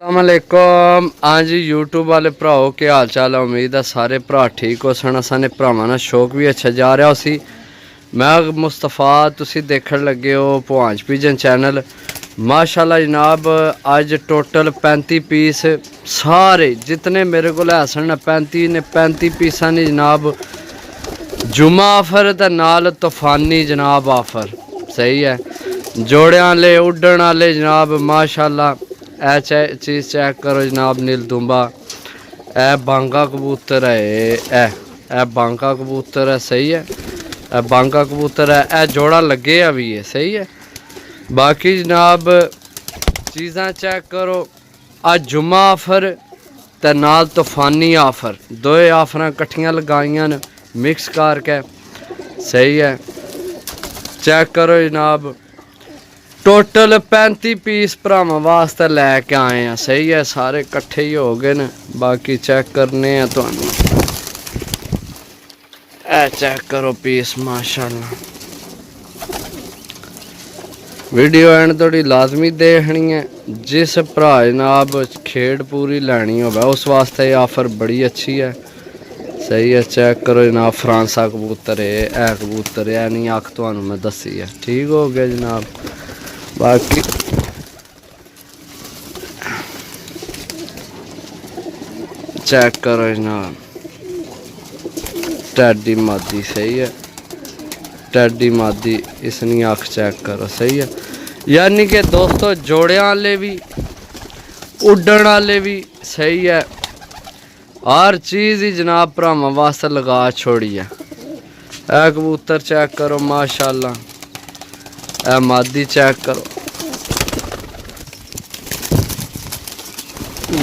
अस्सलामुअलैकुम। हाँ जी यूट्यूब वाले भराओ क्या हाल चाल है। उम्मीद है सारे भरा ठीक हो सन। असाने भरावां दा शौक भी अच्छा जा रहा उसी। मैं मुस्तफा तुसी देखण लगे हो भवांज पिजन चैनल। माशाल्लाह जनाब अज टोटल 35 पीस सारे जितने मेरे को है सन 35 पीसा ने जनाब जुमा आफर ते नाल तूफानी जनाब आफर सही है। जोड़े आले उड्डण आले जनाब माशाल्लाह। ए चीज़ चेक करो जनाब नील दुम्बा। ए बांगा कबूतर है। ए बांगा कबूतर है सही है। ए बांगा कबूतर है। ए जोड़ा लगे अभी है सही है। बाकी जनाब चीज़ा चेक करो। अज जुम्मा आफर ते नाल तूफानी आफर दोए आफर कट्ठियां लगाइयां न मिक्स करके सही है। चेक करो जनाब टोटल 35 पीस भरावां वास्ते लैके आए हैं सही है। सारे कट्ठे ही हो गए न। बाकी चेक करने हैं तुहानू। ए चेक करो पीस माशाल्लाह। वीडियो एंड थोड़ी लाजमी देखनी है। जिस भरा जनाब खेड़ पूरी लैनी हो उस वास्ते ऑफर बड़ी अच्छी है सही है। चेक करो जनाब फ्रांसा कबूतर है। कबूतर है नहीं अख तुहानू मैं दसी है ठीक हो गया जनाब। बाकी चेक करो जनाब टैडी मादी सही है। टैडी मादी इसनी अख चेक करो सही है। यानी कि दोस्तों जोड़े वाले भी उड्डण वाले भी सही है। हर चीज़ ही जनाब भरावां वास्ते लगा छोड़ी है। ए कबूतर चेक करो माशाल्लाह। ए मादी चेक करो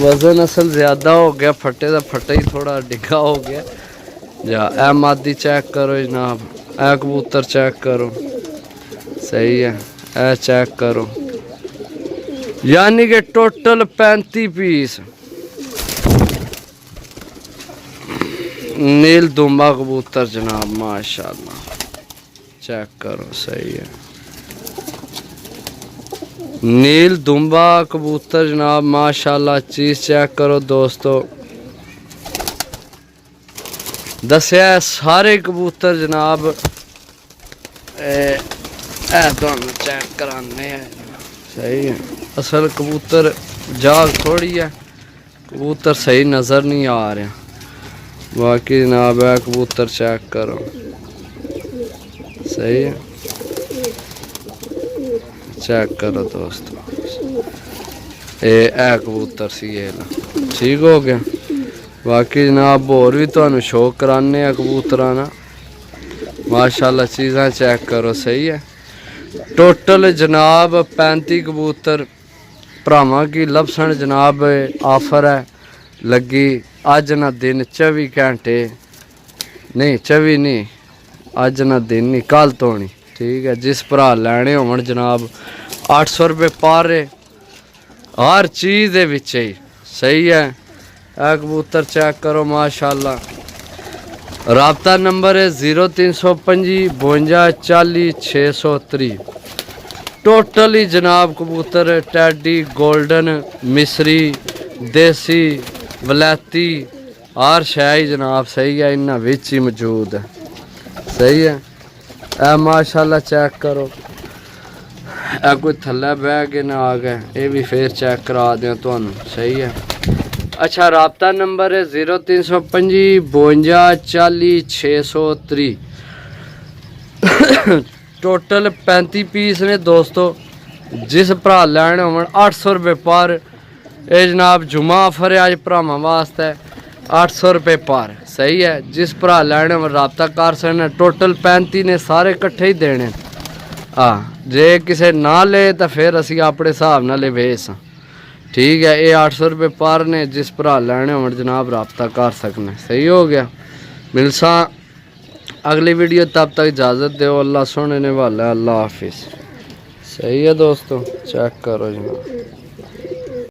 वजन असल ज़्यादा हो गया फटे का फटे ही थोड़ा डिगा हो गया जा। ए मादी चेक करो जनाब। ए कबूतर चेक करो सही है। ए चेक करो यानी कि टोटल 35 पीस नील दुम्बा कबूतर जनाब माशाल्लाह। चेक करो सही है। नील दुम्बा कबूतर जनाब माशाल्लाह। चीज़ चेक करो दोस्तों दसिया सारे कबूतर जनाब तुहानू चेक कराने सही है। असल कबूतर जाग थोड़ी है कबूतर सही नज़र नहीं आ रहा। बाकी जनाब है कबूतर चेक करो सही है। चेक करो दोस्तों ए कबूतर सी ठीक हो गया। बाकी जनाब होर भी तुहानू शौक कराने कबूतरां ना माशाल्लाह। चीज़ां चेक करो सही है। टोटल जनाब 35 कबूतर भरावां की लभसन जनाब आफर है लगी। अज ना दिन 24 घंटे नहीं 24 नहीं अज ना दिन नहीं कल तो नहीं ठीक है। जिस भरा लैने होवन जनाब 800 रुपये पर हर चीज़ दे विच ही सही है। ए कबूतर चेक करो माशाल्लाह। राबता नंबर है 0325 52 40 630। टोटल ही जनाब कबूतर टैडी गोल्डन मिसरी देसी वलैती हर शाही जनाब सही है। इन्ना विच ही मौजूद है सही है। ए माशाल्लाह चेक करो ए कोई थल्ले बह के ना आ गए ये भी फिर चेक करा दें तुहानू सही है। अच्छा राबता नंबर है 0325 52 40 630। टोटल 35 पीस ने दोस्तों। जिस भरा लैने होवन 800 रुपये पर ए जनाब जुमा आफर है अज भरावां वास्ते 800 रुपये पर सही है। जिस भरा लैने होवन राबता कर सकने। टोटल 35 ने सारे कट्ठे ही देने हाँ। जे किसे ना ले तो फिर असी अपने हिसाब नाल वेच ठीक है। ये 800 रुपये पर ने जिस भरा लैने होवन जनाब राबता कर सकने सही हो गया। मिलसा अगली वीडियो तब तक इजाज़त दो। अल्लाह सोने ने वाला अल्लाह हाफिज़ सही है दोस्तों। चेक करो जनाब।